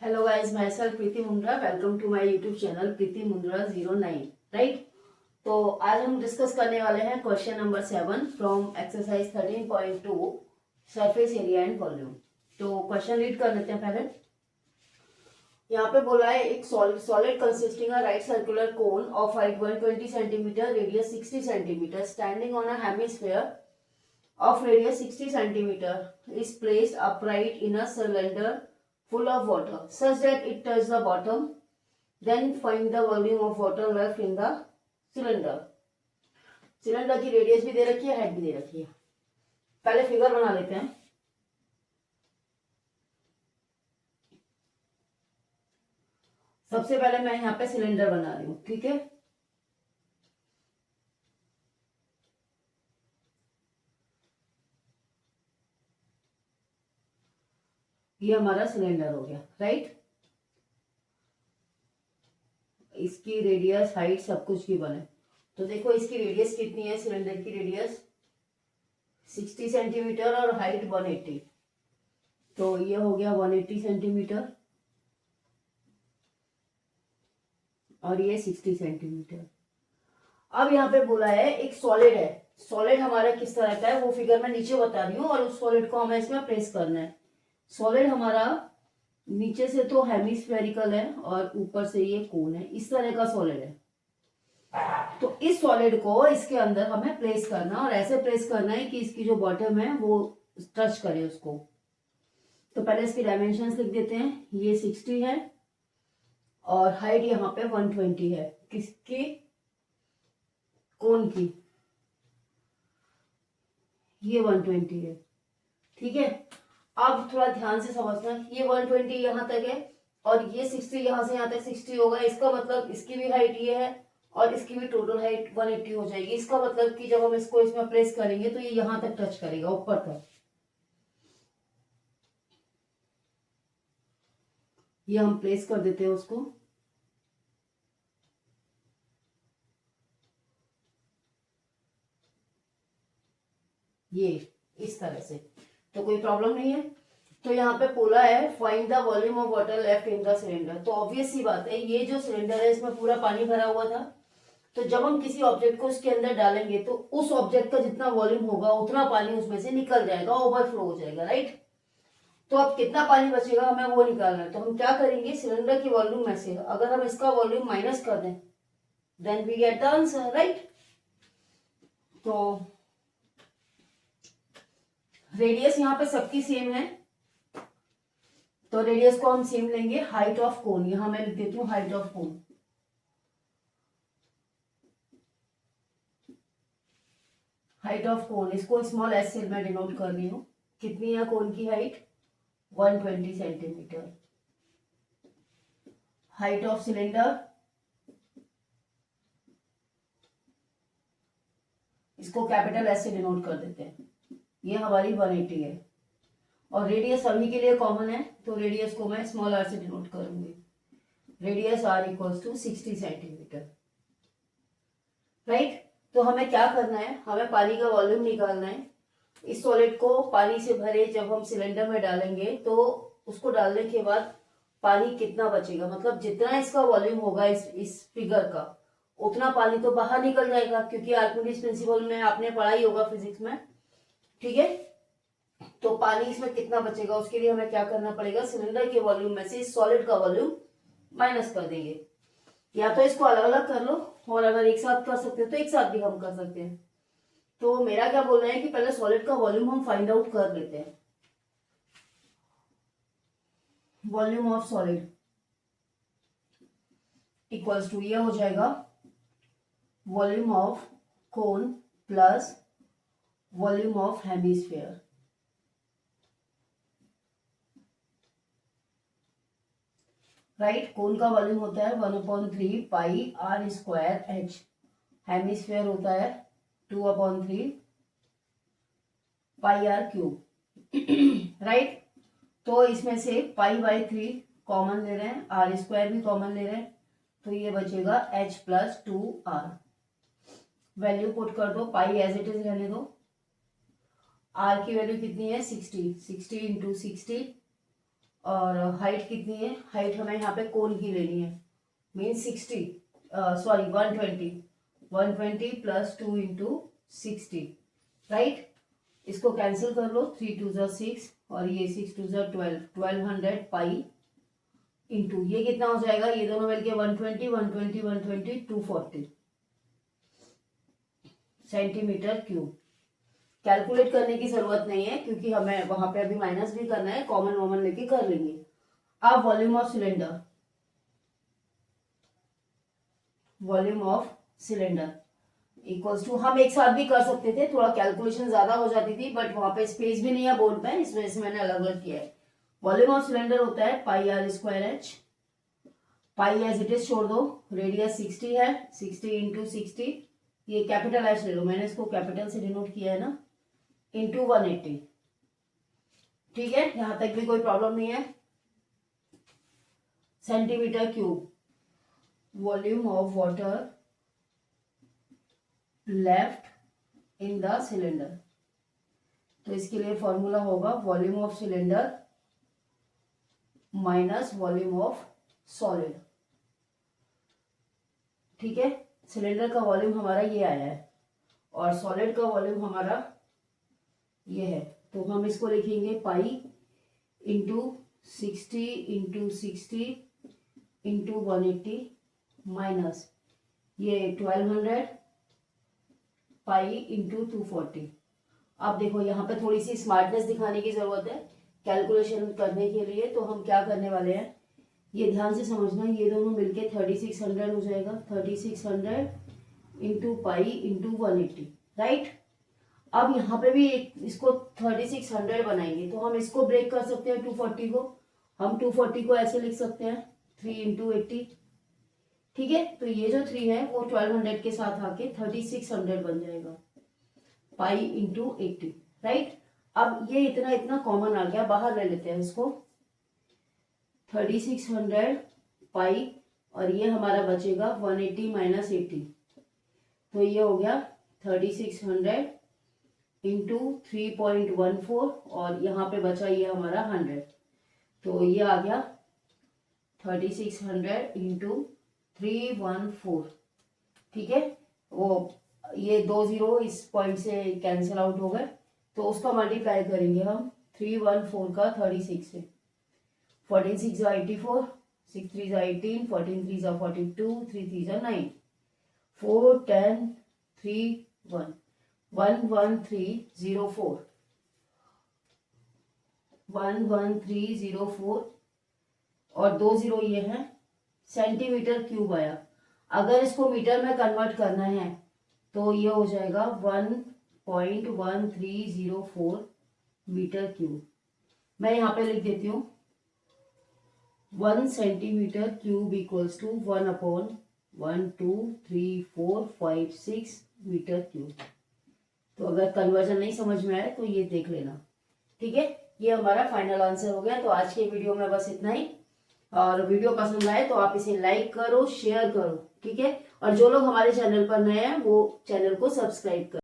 Hello guys, myself Preeti Mundra. Welcome to my YouTube channel Preeti Mundra 09। Right, तो आज हम discuss करने वाले हैं question number 7 from exercise 13.2 surface area and volume. तो क्वेश्चन रीड कर लेते हैं पहले। यहाँ पे बोला है एक solid consisting a right circular cone of height 120 centimetre, radius 60 centimetre, standing on a hemisphere of radius 60 centimeter is placed upright in a cylinder full of water such that it touches the bottom. Then find the volume of water left in the cylinder. Cylinder की radius भी दे रखी है, height भी दे रखी है। पहले figure बना लेते हैं। सबसे पहले मैं यहाँ पे सिलेंडर बना रही हूँ, ठीक है। ये हमारा सिलेंडर हो गया, राइट। इसकी रेडियस हाइट सब कुछ की बने। तो देखो इसकी रेडियस कितनी है, सिलेंडर की रेडियस 60 सेंटीमीटर और हाइट 180। तो ये हो गया 180 सेंटीमीटर और ये 60 सेंटीमीटर। अब यहाँ पे बोला है एक सॉलिड है। सॉलिड हमारा किस तरह का है वो फिगर मैं नीचे बता रही हूँ और उस सॉलिड को हमें इसमें प्लेस करना है। सॉलिड हमारा नीचे से तो हेमिस्फेरिकल है और ऊपर से ये कोन है, इस तरह का सॉलिड है। तो इस सॉलिड को इसके अंदर हमें प्लेस करना और ऐसे प्लेस करना है कि इसकी जो बॉटम है वो टच करे उसको। तो पहले इसकी डायमेंशंस लिख देते हैं। ये 60 है और हाइट यहाँ पे 120 है। किसकी? कोन की। ये 120 है, ठीक है। अब थोड़ा ध्यान से समझना, ये 120 यहां तक है और ये 60 यहां से यहां तक 60 होगा। इसका मतलब इसकी भी हाइट ये है और इसकी भी टोटल हाइट 180 हो जाएगी। इसका मतलब कि जब हम इसको इसमें प्लेस करेंगे तो ये यहां तक टच करेगा, ऊपर तक। ये हम प्लेस कर देते हैं उसको। ये इस तरह से, तो कोई प्रॉब्लम नहीं है। तो यहाँ पे बोला है find the volume of water left in the cylinder. तो ऑब्वियस सी बात है, ये जो सिलेंडर है इसमें पूरा पानी भरा हुआ था। तो जब हम किसी ऑब्जेक्ट को इसके अंदर डालेंगे तो उस ऑब्जेक्ट का जितना वॉल्यूम होगा उतना पानी उसमें से निकल जाएगा, ओवरफ्लो हो जाएगा, राइट। तो अब कितना पानी बचेगा हमें वो निकालना है। तो हम क्या करेंगे, सिलेंडर की वॉल्यूम में से अगर हम इसका वॉल्यूम माइनस कर दें then we get the answer, right. तो रेडियस यहाँ पे सबकी सेम है, तो रेडियस को हम सेम लेंगे। हाइट ऑफ कोन, यहां मैं लिख देती हूँ height of cone. Height of cone, इसको स्मॉल एस से मैं डिनोट कर रही हूँ। कितनी है कोन की height? 120 centimetre. Height of cylinder, इसको कैपिटल एस से डिनोट कर देते हैं। ये हमारी 180 है और रेडियस सभी के लिए कॉमन है, तो रेडियस को मैं स्मॉल आर से डिनोट करूंगी। Radius R equals to 60 centimetre, right. तो हमें क्या करना है, हमें पानी का वॉल्यूम निकालना है। इस सॉलिड को पानी से भरे जब हम सिलेंडर में डालेंगे तो उसको डालने के बाद पानी कितना बचेगा, मतलब जितना इसका वॉल्यूम होगा इस फिगर का उतना पानी तो बाहर निकल जाएगा, क्योंकि आर्किमिडीज प्रिंसिपल में आपने पढ़ा ही होगा फिजिक्स में, ठीक है। तो पानी इसमें कितना बचेगा उसके लिए हमें क्या करना पड़ेगा, सिलेंडर के वॉल्यूम में से इस सॉलिड का वॉल्यूम माइनस कर देंगे। या तो इसको अलग अलग कर लो और अगर एक साथ कर सकते हो तो एक साथ भी हम कर सकते हैं। तो मेरा क्या बोल रहे हैं कि पहले सॉलिड का वॉल्यूम हम फाइंड आउट कर लेते हैं। Volume of solid equals to, ये हो जाएगा volume of cone plus volume of hemisphere. Right, cone का वॉल्यूम होता है 1/3 pi R square H. Hemisphere होता है 2/3 पाई आर क्यूब, राइट। तो इसमें से पाई/3 कॉमन ले रहे हैं, आर स्क्वायर भी कॉमन ले रहे हैं, तो ये बचेगा h + 2r। वैल्यू पुट कर दो, पाई एज इट इज रहने दो। आर की वैल्यू कितनी है 60, 60 × 60 और हाइट कितनी है, हाइट हमें यहाँ पे कोन की लेनी है, mean 60 sorry 120 plus 2 into 60, right. इसको कैंसिल कर लो, 3 2 ज़ा 6 और ये 6 2 ज़ा 1200 पाई इंटू ये कितना हो जाएगा, ये दोनों मिलके 120 240 सेंटीमीटर क्यूब। कैलकुलेट करने की जरूरत नहीं है क्योंकि हमें वहां पे अभी माइनस भी करना है, कॉमन लेके कर लेंगे। अब volume of cylinder equals to, हम एक साथ भी कर सकते थे, थोड़ा कैलकुलेशन ज्यादा हो जाती थी, बट वहां पे स्पेस भी नहीं है बोर्ड पे, इस वजह से मैंने अलग अलग किया है। वॉल्यूम ऑफ सिलेंडर होता है pi R square H, pi as it is छोड़ दो, रेडियस 60 है, 60 इंटू 60, ये कैपिटल एच ले लो, मैंने इसको कैपिटल से डिनोट किया है ना, इंटू 180, ठीक है, यहां तक भी कोई प्रॉब्लम नहीं है। Centimetre cube, volume of water left in the cylinder, तो इसके लिए फॉर्मूला होगा volume of cylinder minus volume of solid, ठीक है। सिलेंडर का वॉल्यूम हमारा ये आया है और सॉलिड का वॉल्यूम हमारा ये है, तो हम इसको लिखेंगे pi into 60 into 60 into 180 minus ये 1200 पाई इंटू 240। अब देखो यहाँ पे थोड़ी सी स्मार्टनेस दिखाने की जरूरत है कैलकुलेशन करने के लिए, तो हम क्या करने वाले हैं, ये ध्यान से समझना, ये दोनों मिलके 3600 हो जाएगा, 3600 इंटू पाई इंटू 180, राइट। अब यहाँ पे भी इसको 3600 बनाएंगे, तो हम इसको ब्रेक कर सकते हैं 240 को, हम 240 को ऐसे लिख सकते हैं 3 इंटू 80, ठीक है। तो ये जो 3 है वो 1200 के साथ आके 3600 बन जाएगा, पाई इंटू 80, राइट। अब ये इतना इतना कॉमन आ गया, बाहर ले लेते हैं इसको, 3600 पाई और ये हमारा बचेगा 180 माइनस 80, तो ये हो गया 3600 इंटू 3.14 और यहाँ पे बचा ये हमारा 100, तो ये आ गया 3600 इंटू 314, ठीक है। वो ये 2 जीरो इस पॉइंट से कैंसिल आउट हो गए, तो उसका मल्टीप्लाई करेंगे हम 314 का 36 से, 14 6 जा 84, 6 3 जा 18, 14 3 जा 42, 3 3 जा 9, 4 10 3 1 11304 11304 और 2 जीरो ये है, सेंटीमीटर क्यूब आया। अगर इसको मीटर में कन्वर्ट करना है तो ये हो जाएगा 1.1304 मीटर क्यूब। मैं यहाँ पे लिख देती हूँ 1 centimetre cube equals to 1/1 2 3 4 5 6 metre cube. तो अगर कन्वर्जन नहीं समझ में आए तो ये देख लेना, ठीक है। ये हमारा फाइनल आंसर हो गया। तो आज के वीडियो में बस इतना ही, और वीडियो पसंद आए तो आप इसे लाइक करो, शेयर करो, ठीक है। और जो लोग हमारे चैनल पर नए हैं वो चैनल को सब्सक्राइब करो।